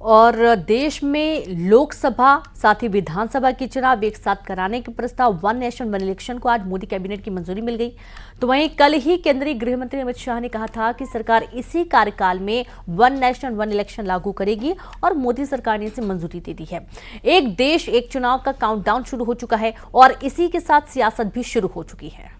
और देश में लोकसभा साथ ही विधानसभा के चुनाव एक साथ कराने के प्रस्ताव वन नेशन वन इलेक्शन को आज मोदी कैबिनेट की मंजूरी मिल गई। तो वहीं कल ही केंद्रीय गृह मंत्री अमित शाह ने कहा था कि सरकार इसी कार्यकाल में वन नेशन वन इलेक्शन लागू करेगी और मोदी सरकार ने इसे मंजूरी दे दी है। एक देश एक चुनाव का काउंटडाउन शुरू हो चुका है और इसी के साथ सियासत भी शुरू हो चुकी है।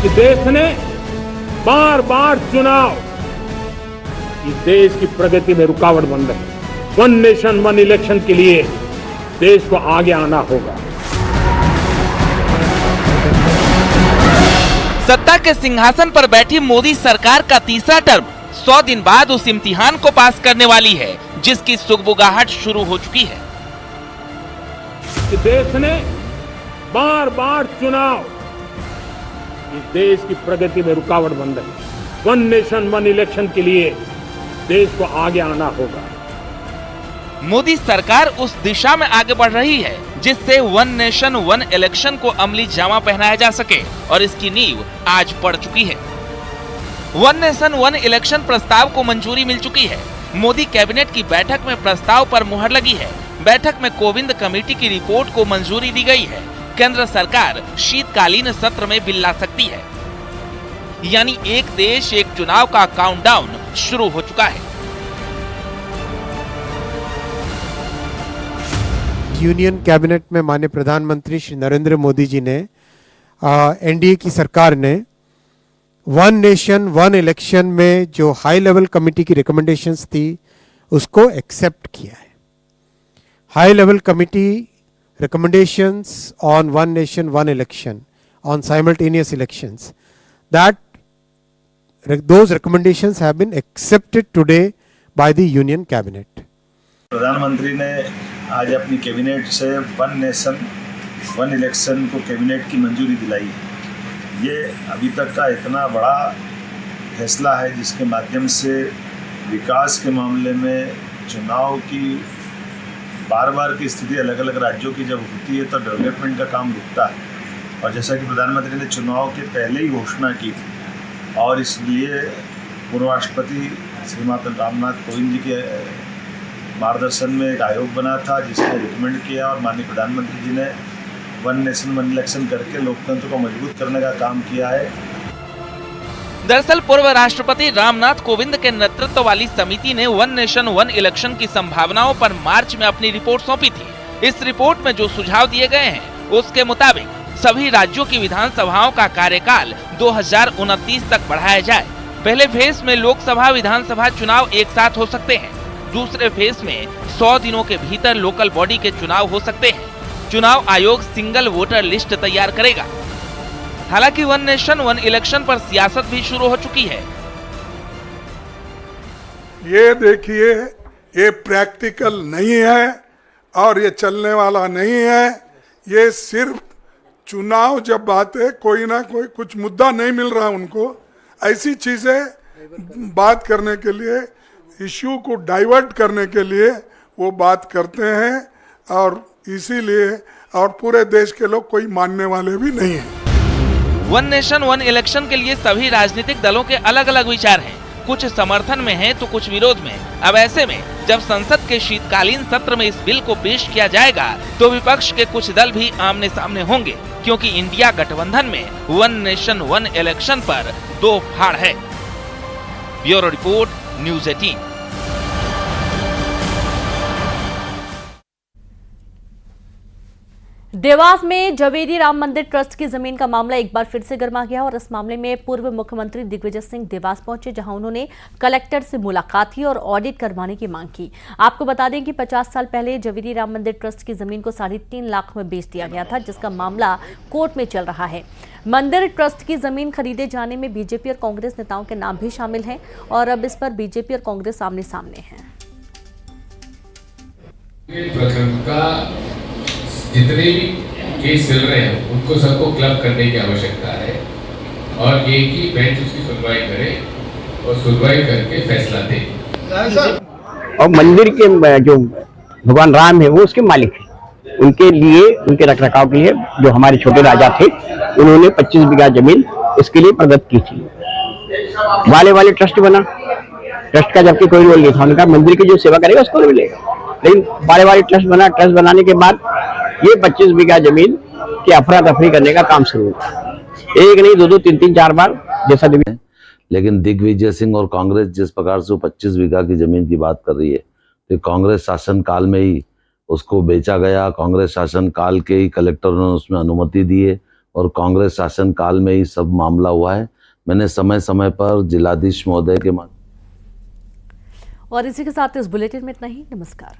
कि देश ने बार बार चुनाव इस देश की प्रगति में रुकावट बन रहे। वन नेशन वन इलेक्शन के लिए देश को आगे आना होगा। सत्ता के सिंहासन पर बैठी मोदी सरकार का तीसरा टर्म 100 दिन बाद उस इम्तिहान को पास करने वाली है जिसकी सुगबुगाहट शुरू हो चुकी है। कि देश ने बार बार चुनाव इस देश की प्रगति में रुकावट बन रही। वन नेशन वन इलेक्शन के लिए देश को आगे आना होगा। मोदी सरकार उस दिशा में आगे बढ़ रही है जिससे वन नेशन वन इलेक्शन को अमली जामा पहनाया जा सके और इसकी नींव आज पड़ चुकी है। वन नेशन वन इलेक्शन प्रस्ताव को मंजूरी मिल चुकी है। मोदी कैबिनेट की बैठक में प्रस्ताव पर मुहर लगी है। बैठक में कोविंद कमेटी की रिपोर्ट को मंजूरी दी गई है। केंद्र सरकार शीतकालीन सत्र में बिल ला सकती है, यानी एक देश एक चुनाव का काउंटडाउन शुरू हो चुका है। यूनियन कैबिनेट में माननीय प्रधानमंत्री श्री नरेंद्र मोदी जी ने एनडीए की सरकार ने वन नेशन वन इलेक्शन में जो हाई लेवल कमेटी की रिकमेंडेशंस थी उसको एक्सेप्ट किया है। High level committee recommendations on one nation one election on simultaneous elections, that those recommendations have been accepted today by the union cabinet. प्रधानमंत्री ने आज अपनी कैबिनेट से वन नेशन वन इलेक्शन को कैबिनेट की मंजूरी दिलाई। ये अभी तक का इतना बड़ा फैसला है जिसके माध्यम से विकास के मामले में चुनाव की बार बार की स्थिति अलग अलग राज्यों की जब होती है तो डेवलपमेंट का काम रुकता है। और जैसा कि प्रधानमंत्री ने चुनाव के पहले ही घोषणा की थी और इसलिए पूर्व राष्ट्रपति श्रीमान रामनाथ कोविंद जी के मार्गदर्शन में एक आयोग बना था जिसने रिकमेंड किया और माननीय प्रधानमंत्री जी ने वन नेशन वन इलेक्शन करके लोकतंत्र को मजबूत करने का काम किया है। दरअसल पूर्व राष्ट्रपति रामनाथ कोविंद के नेतृत्व वाली समिति ने वन नेशन वन इलेक्शन की संभावनाओं पर मार्च में अपनी रिपोर्ट सौंपी थी। इस रिपोर्ट में जो सुझाव दिए गए हैं उसके मुताबिक सभी राज्यों की विधानसभाओं का कार्यकाल 2029 तक बढ़ाया जाए। पहले फेज में लोकसभा विधानसभा चुनाव एक साथ हो सकते हैं। दूसरे फेज में 100 दिनों के भीतर लोकल बॉडी के चुनाव हो सकते हैं। चुनाव आयोग सिंगल वोटर लिस्ट तैयार करेगा। हालांकि वन नेशन वन इलेक्शन पर सियासत भी शुरू हो चुकी है। ये देखिए, ये प्रैक्टिकल नहीं है और ये चलने वाला नहीं है। ये सिर्फ चुनाव जब बात है, कोई ना कोई कुछ मुद्दा नहीं मिल रहा उनको, ऐसी चीजें बात करने के लिए, इश्यू को डाइवर्ट करने के लिए वो बात करते हैं और इसीलिए और पूरे देश के लोग कोई मानने वाले भी नहीं है। वन नेशन वन इलेक्शन के लिए सभी राजनीतिक दलों के अलग अलग विचार हैं। कुछ समर्थन में हैं तो कुछ विरोध में। अब ऐसे में जब संसद के शीतकालीन सत्र में इस बिल को पेश किया जाएगा तो विपक्ष के कुछ दल भी आमने सामने होंगे, क्योंकि इंडिया गठबंधन में वन नेशन वन इलेक्शन पर दो फाड़ है। Bureau report, news 18। देवास में जवेरी राम मंदिर ट्रस्ट की जमीन का मामला एक बार फिर से गर्मा गया और इस मामले में पूर्व मुख्यमंत्री दिग्विजय सिंह देवास पहुंचे, जहां उन्होंने कलेक्टर से मुलाकात की और ऑडिट करवाने की मांग की। आपको बता दें कि 50 साल पहले जवेरी राम मंदिर ट्रस्ट की जमीन को 3.5 लाख में बेच दिया गया था, जिसका मामला कोर्ट में चल रहा है। मंदिर ट्रस्ट की जमीन खरीदे जाने में बीजेपी और कांग्रेस नेताओं के नाम भी शामिल हैं और अब इस पर बीजेपी और कांग्रेस आमने सामने हैं। जितने भी केस चल रहे हैं उनको सबको क्लब करने की आवश्यकता है और एक ही बेंच उसकी सुनवाई करे और सुनवाई करके फैसला दे। और मंदिर के जो भगवान राम है वो उसके मालिक है, उनके लिए, उनके रखरखाव के लिए जो हमारे छोटे राजा थे उन्होंने 25 बीघा जमीन इसके लिए प्रदत्त की थी। वाले ट्रस्ट बना, ट्रस्ट का जबकि कोई रोल नहीं था, उनका मंदिर की जो सेवा करेगा उसको मिलेगा, लेकिन वाले ट्रस्ट बना। ट्रस्ट बनाने के बाद ये 25 बीघा जमीन की अफरा तफरी करने का काम शुरू हुआ, एक नहीं, दो, तीन, 4 बार जैसा। लेकिन दिग्विजय सिंह और कांग्रेस जिस प्रकार से 25 बीघा की जमीन की बात कर रही है, तो कांग्रेस शासन काल में ही उसको बेचा गया, कांग्रेस शासन काल के ही कलेक्टर ने उसमें अनुमति दी है और कांग्रेस शासन काल में ही सब मामला हुआ है। मैंने समय समय पर जिलाधीश महोदय के और इसी के साथ इस बुलेटिन में इतना ही। नमस्कार।